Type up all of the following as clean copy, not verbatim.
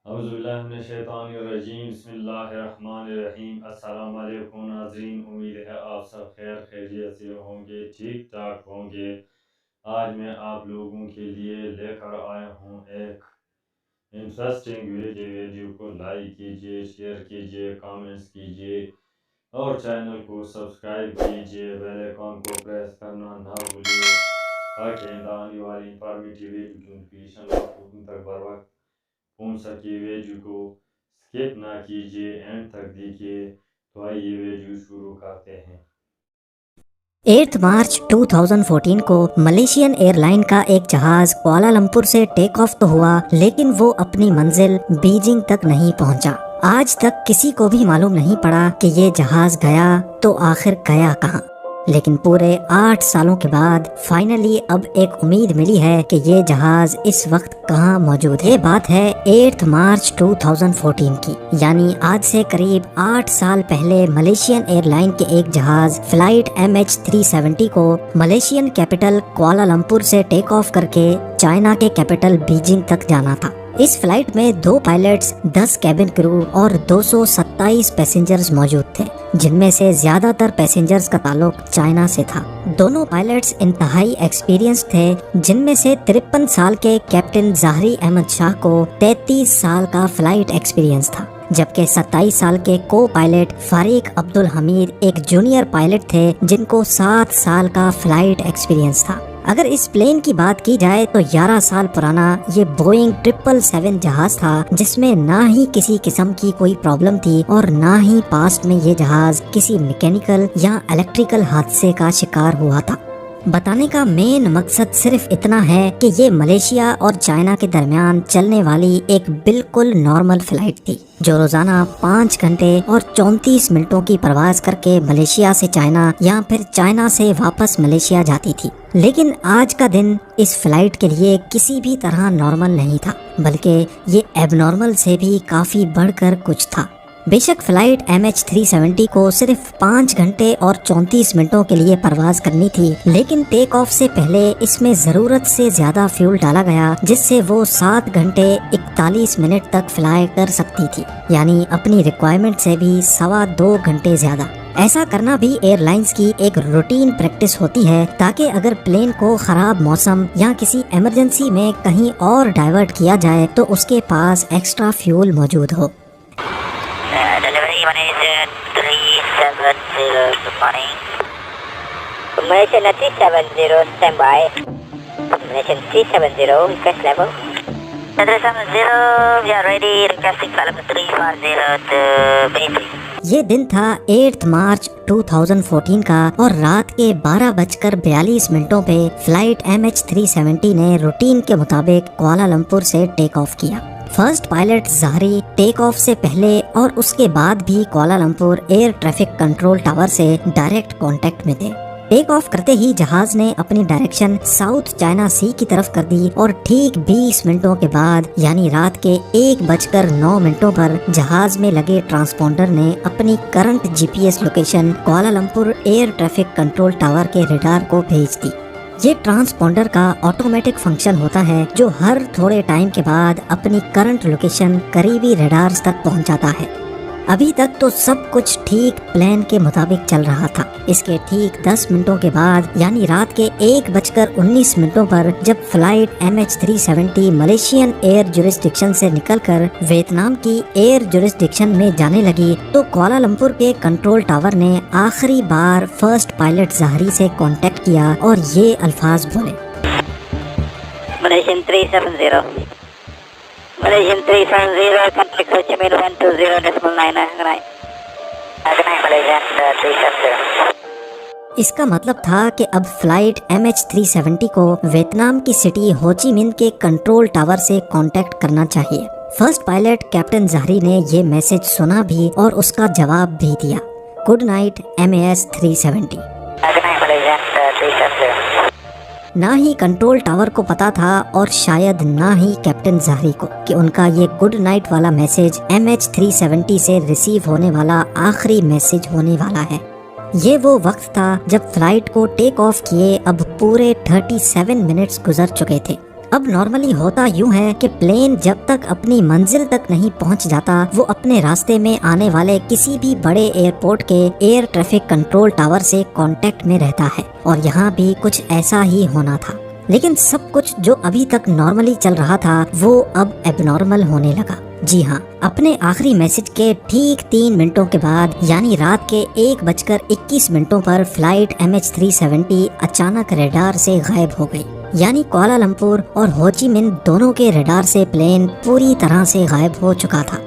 اعوذ باللہ من الشیطان الرجیم، بسم اللہ الرحمن الرحیم۔ السلام علیکم ناظرین، امید ہے آپ سب خیر خیریت سے ہوں گے، ٹھیک ٹھاک ہوں گے۔ آج میں آپ لوگوں کے لیے لے کر آیا ہوں ایک انٹرسٹنگ ویڈیو کو لائک کیجئے، شیئر کیجئے، کامنٹس کیجئے اور چینل کو سبسکرائب کیجئے، بیل آئیکن کو پریس کرنا نہ بھولیے تاکہ آنے والی انفارمیٹیو ویڈیو کی نوٹیفیکیشن آپ لوگوں تک بر وقت پہنچ سکے۔ ویڈیو کو سکپ نہ کیجئے، اینڈ تک دیکھیے۔ تو آئیے ویڈیو شروع کرتے ہیں۔ 8 مارچ 2014 کو ملیشین ایئر لائن کا ایک جہاز کوالالمپور سے ٹیک آف تو ہوا، لیکن وہ اپنی منزل بیجنگ تک نہیں پہنچا۔ آج تک کسی کو بھی معلوم نہیں پڑا کہ یہ جہاز گیا تو آخر گیا کہاں، لیکن پورے 8 سالوں کے بعد فائنلی اب ایک امید ملی ہے کہ یہ جہاز اس وقت کہاں موجود ہے۔ یہ بات ہے 8 مارچ 2014 کی، یعنی آج سے قریب 8 سال پہلے ملیشین ایئر لائن کے ایک جہاز فلائٹ MH370 کو ملیشین کیپٹل کوالالمپور سے ٹیک آف کر کے چائنا کے کیپٹل بیجنگ تک جانا تھا۔ اس فلائٹ میں 2 پائلٹس، 10 کیبن کرو اور 227 پیسنجرز موجود تھے، جن میں سے زیادہ تر پیسنجرز کا تعلق چائنا سے تھا۔ دونوں پائلٹس انتہائی ایکسپیرینس تھے، جن میں سے 53 سال کے کیپٹن ظاہری احمد شاہ کو 33 سال کا فلائٹ ایکسپیرینس تھا، جبکہ 27 سال کے کو پائلٹ فاریق عبدالحمید ایک جونیئر پائلٹ تھے، جن کو 7 سال کا فلائٹ ایکسپیرینس تھا۔ اگر اس پلین کی بات کی جائے تو 11 سال پرانا یہ بوئنگ 777 جہاز تھا، جس میں نہ ہی کسی قسم کی کوئی پرابلم تھی اور نہ ہی پاسٹ میں یہ جہاز کسی میکینیکل یا الیکٹریکل حادثے کا شکار ہوا تھا۔ بتانے کا مین مقصد صرف اتنا ہے کہ یہ ملیشیا اور چائنا کے درمیان چلنے والی ایک بالکل نارمل فلائٹ تھی، جو روزانہ 5 گھنٹے اور 34 منٹوں کی پرواز کر کے ملیشیا سے چائنا یا پھر چائنا سے واپس ملیشیا جاتی تھی۔ لیکن آج کا دن اس فلائٹ کے لیے کسی بھی طرح نارمل نہیں تھا، بلکہ یہ ایب نارمل سے بھی کافی بڑھ کر کچھ تھا۔ بے شک فلائٹ MH370 کو صرف 5 گھنٹے اور 34 منٹوں کے لیے پرواز کرنی تھی، لیکن ٹیک آف سے پہلے اس میں ضرورت سے زیادہ فیول ڈالا گیا، جس سے وہ 7 گھنٹے 41 منٹ تک فلائی کر سکتی تھی، یعنی اپنی ریکوائرمنٹ سے بھی 2.25 گھنٹے زیادہ۔ ایسا کرنا بھی ایئر لائنز کی ایک روٹین پریکٹس ہوتی ہے، تاکہ اگر پلین کو خراب موسم یا کسی ایمرجنسی میں کہیں اور ڈائیورٹ کیا جائے تو اس کے پاس ایکسٹرا فیول موجود ہو۔ Malaysian 370 standby. Malaysian 370 request level. 370 we are ready, requesting flight level 340 to Beijing. یہ دن تھا 8 مارچ 2014 کا، اور رات کے 12:42 پہ فلائٹ MH370 نے روٹین کے مطابق کوالالمپور سے ٹیک آف کیا۔ فرسٹ پائلٹ ظاہری ٹیک آف سے پہلے اور اس کے بعد بھی Kuala Lumpur air traffic control tower سے ڈائریکٹ کانٹیکٹ میں تھے۔ ٹیک آف کرتے ہی جہاز نے اپنی ڈائریکشن ساؤتھ چائنا سی کی طرف کر دی، اور ٹھیک 20 منٹوں کے بعد یعنی رات کے 1:09 پر جہاز میں لگے ٹرانسپونڈر نے اپنی current GPS location Kuala Lumpur air traffic control tower کے ریڈار کو بھیج دی۔ یہ ٹرانسپونڈر کا آٹومیٹک فنکشن ہوتا ہے، جو ہر تھوڑے ٹائم کے بعد اپنی کرنٹ لوکیشن قریبی ریڈارز تک پہنچاتا ہے۔ ابھی تک تو سب کچھ ٹھیک پلان کے مطابق چل رہا تھا۔ اس کے ٹھیک 10 منٹوں کے بعد یعنی رات کے 1:19 پر جب flight MH370 Malaysian year jurisdiction سے نکل کر ویتنام کی ایئر جورسڈکشن میں جانے لگی، تو کوالالمپور کے کنٹرول ٹاور نے آخری بار فرسٹ پائلٹ ظاہری سے کانٹیکٹ کیا اور یہ الفاظ بولے: Malaysian 370. Malaysian 370, contact Ho Chi Minh 120.9. Good night. Good night, Malaysian 370. اس کا مطلب تھا کہ اب فلائٹ MH370 کو ویتنام کی سٹی ہوچی من کے کنٹرول ٹاور سے کانٹیکٹ کرنا چاہیے۔ فرسٹ پائلٹ کیپٹن ظاہری نے یہ میسج سنا بھی اور اس کا جواب بھی دیا: good night MAS 370۔ Good night, Malaysian 370. نہ ہی کنٹرول ٹاور کو پتا تھا اور شاید نہ ہی کیپٹن ظاہری کو کہ ان کا یہ گڈ نائٹ والا میسج MH370 سے ریسیو ہونے والا آخری میسج ہونے والا ہے۔ یہ وہ وقت تھا جب فلائٹ کو ٹیک آف کیے اب پورے 37 منٹس گزر چکے تھے۔ اب نارملی ہوتا یوں ہے کہ پلین جب تک اپنی منزل تک نہیں پہنچ جاتا وہ اپنے راستے میں آنے والے کسی بھی بڑے ایئرپورٹ کے ایئر ٹریفک کنٹرول ٹاور سے کانٹیکٹ میں رہتا ہے، اور یہاں بھی کچھ ایسا ہی ہونا تھا۔ لیکن سب کچھ جو ابھی تک نارملی چل رہا تھا وہ اب ایب نارمل ہونے لگا۔ جی ہاں، اپنے آخری میسج کے ٹھیک 3 منٹوں کے بعد یعنی رات کے 1:21 پر فلائٹ MH370 اچانک ریڈار سے غائب ہو گئی، یعنی کوالالمپور اور ہوچی من دونوں کے ریڈار سے پلین پوری طرح سے غائب ہو چکا تھا۔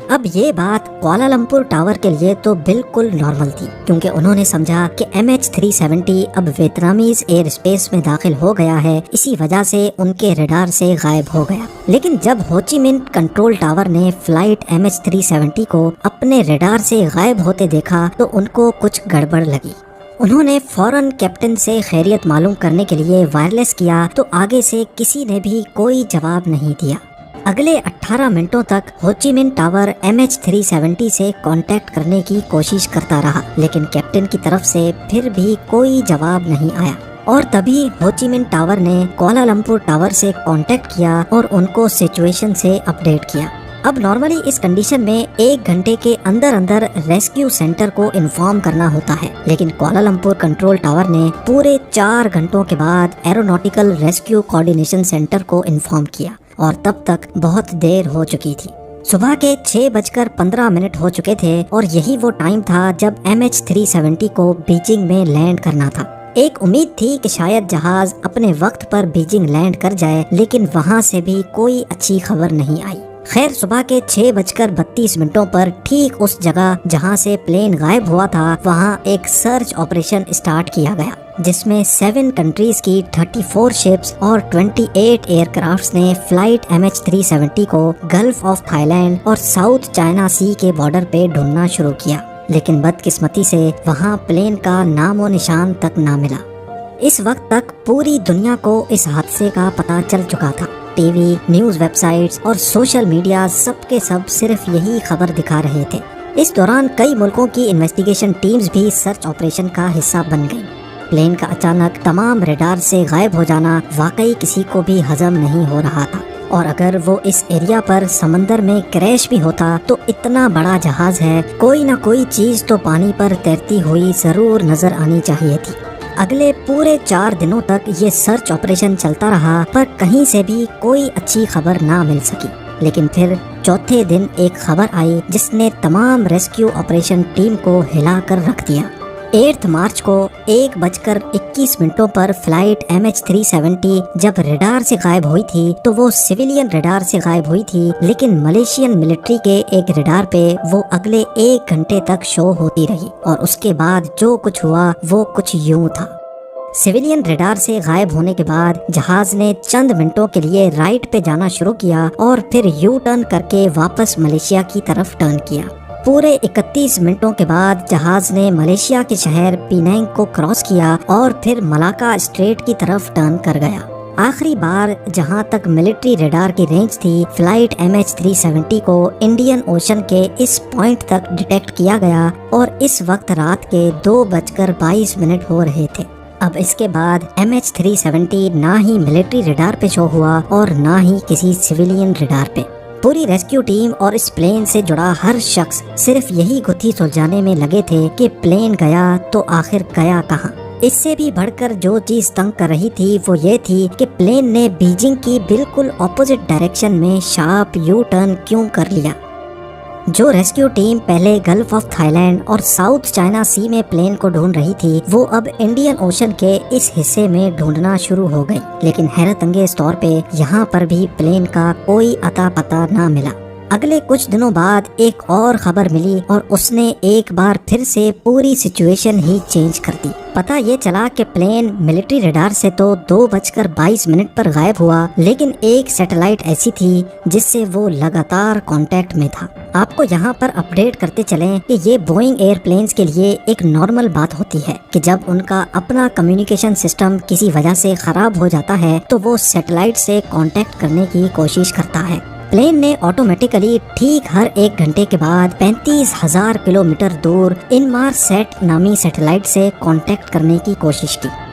اب یہ بات کوالالمپور ٹاور کے لیے تو بالکل نارمل تھی، کیونکہ انہوں نے سمجھا کہ MH370 اب ویتنامیز ایئر اسپیس میں داخل ہو گیا ہے، اسی وجہ سے ان کے ریڈار سے غائب ہو گیا۔ لیکن جب ہوچی من کنٹرول ٹاور نے فلائٹ MH370 کو اپنے ریڈار سے غائب ہوتے دیکھا تو ان کو کچھ گڑبڑ لگی۔ انہوں نے فوراً کیپٹن سے خیریت معلوم کرنے کے لیے وائرلیس کیا تو آگے سے کسی نے بھی کوئی جواب نہیں دیا۔ اگلے 18 منٹوں تک ہوچی من ٹاور MH370 سے کانٹیکٹ کرنے کی کوشش کرتا رہا، لیکن کیپٹن کی طرف سے پھر بھی کوئی جواب نہیں آیا، اور تبھی ہوچی من ٹاور نے کوالالمپور ٹاور سے کانٹیکٹ کیا اور ان کو سچویشن سے اپڈیٹ کیا۔ اب نارملی اس کنڈیشن میں 1 گھنٹے کے اندر ریسکیو سینٹر کو انفارم کرنا ہوتا ہے، لیکن کوالالمپور کنٹرول ٹاور نے پورے 4 گھنٹوں کے بعد ایروناٹیکل ریسکیو کوارڈینیشن سینٹر کو انفارم کیا، اور تب تک بہت دیر ہو چکی تھی۔ صبح کے 6:15 ہو چکے تھے، اور یہی وہ ٹائم تھا جب MH370 کو بیجنگ میں لینڈ کرنا تھا۔ ایک امید تھی کہ شاید جہاز اپنے وقت پر بیجنگ لینڈ کر جائے، لیکن وہاں سے بھی کوئی اچھی خبر نہیں آئی۔ خیر، صبح کے 6:32 پر ٹھیک اس جگہ جہاں سے پلین غائب ہوا تھا وہاں ایک سرچ آپریشن اسٹارٹ کیا گیا، جس میں 7 کنٹریز کی 34 شپس اور 28 ایئر کرافٹس نے فلائٹ MH370 کو گلف آف تھائی لینڈ اور ساؤتھ چائنا سی کے بارڈر پہ ڈھونڈنا شروع کیا، لیکن بدقسمتی سے وہاں پلین کا نام و نشان تک نہ ملا۔ اس وقت تک پوری دنیا کو اس حادثے کا پتہ چل چکا تھا۔ T V, news web sites اور سوشل میڈیا سب کے سب صرف یہی خبر دکھا رہے تھے۔ اس دوران کئی ملکوں کی انویسٹیگیشن ٹیمز بھی سرچ آپریشن کا حصہ بن گئیں۔ پلین کا اچانک تمام ریڈار سے غائب ہو جانا واقعی کسی کو بھی ہضم نہیں ہو رہا تھا، اور اگر وہ اس ایریا پر سمندر میں کریش بھی ہوتا تو اتنا بڑا جہاز ہے، کوئی نہ کوئی چیز تو پانی پر تیرتی ہوئی ضرور نظر آنی چاہیے تھی۔ اگلے پورے 4 دنوں تک یہ سرچ آپریشن چلتا رہا، پر کہیں سے بھی کوئی اچھی خبر نہ مل سکی۔ لیکن پھر چوتھے دن ایک خبر آئی جس نے تمام ریسکیو آپریشن ٹیم کو ہلا کر رکھ دیا۔ 8 مارچ کو 1:21 پر فلائٹ MH370 جب ریڈار سے غائب ہوئی تھی تو وہ سویلین ریڈار سے غائب ہوئی تھی، لیکن ملیشین ملٹری کے ایک ریڈار پہ وہ اگلے 1 گھنٹے تک شو ہوتی رہی، اور اس کے بعد جو کچھ ہوا وہ کچھ یوں تھا۔ سویلین ریڈار سے غائب ہونے کے بعد جہاز نے چند منٹوں کے لیے رائٹ پہ جانا شروع کیا اور پھر یو ٹرن کر کے واپس ملیشیا کی طرف ٹرن کیا۔ پورے 31 منٹوں کے بعد جہاز نے ملیشیا کے شہر پینانگ کو کراس کیا اور پھر ملاکا اسٹریٹ کی طرف ٹرن کر گیا۔ آخری بار جہاں تک ملٹری ریڈار کی رینج تھی، فلائٹ MH370 کو انڈین اوشن کے اس پوائنٹ تک ڈیٹیکٹ کیا گیا، اور اس وقت رات کے 2:22 ہو رہے تھے۔ اب اس کے بعد MH370 نہ ہی ملٹری ریڈار پہ شو ہوا اور نہ ہی کسی سویلین ریڈار پہ۔ پوری ریسکیو ٹیم اور اس پلین سے جڑا ہر شخص صرف یہی گتھی سلجھانے میں لگے تھے کہ پلین گیا تو آخر گیا کہاں۔ اس سے بھی بڑھ کر جو چیز تنگ کر رہی تھی وہ یہ تھی کہ پلین نے بیجنگ کی بالکل اپوزٹ ڈائریکشن میں شارپ یو ٹرن کیوں کر لیا۔ جو ریسکیو ٹیم پہلے گلف آف تھائی لینڈ اور ساؤتھ چائنا سی میں پلین کو ڈھونڈ رہی تھی، وہ اب انڈین اوشن کے اس حصے میں ڈھونڈنا شروع ہو گئی، لیکن حیرت انگیز طور پہ یہاں پر بھی پلین کا کوئی اتا پتہ نہ ملا۔ اگلے کچھ دنوں بعد ایک اور خبر ملی اور اس نے ایک بار پھر سے پوری سچویشن ہی چینج کر دی۔ پتہ یہ چلا کہ پلین ملٹری ریڈار سے تو 2:22 پر غائب ہوا، لیکن ایک سیٹلائٹ ایسی تھی جس سے وہ لگاتار کانٹیکٹ میں تھا۔ آپ کو یہاں پر اپڈیٹ کرتے چلیں کہ یہ بوئنگ ایئر پلینز کے لیے ایک نارمل بات ہوتی ہے کہ جب ان کا اپنا کمیونیکیشن سسٹم کسی وجہ سے خراب ہو جاتا ہے تو وہ سیٹلائٹ سے کانٹیکٹ کرنے کی کوشش کرتا ہے۔ پلین نے آٹومیٹیکلی ٹھیک ہر 1 گھنٹے کے بعد 35,000 کلومیٹر دور انمار سیٹ نامی سیٹلائٹ سے کانٹیکٹ کرنے کی کوشش کی۔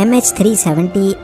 MH370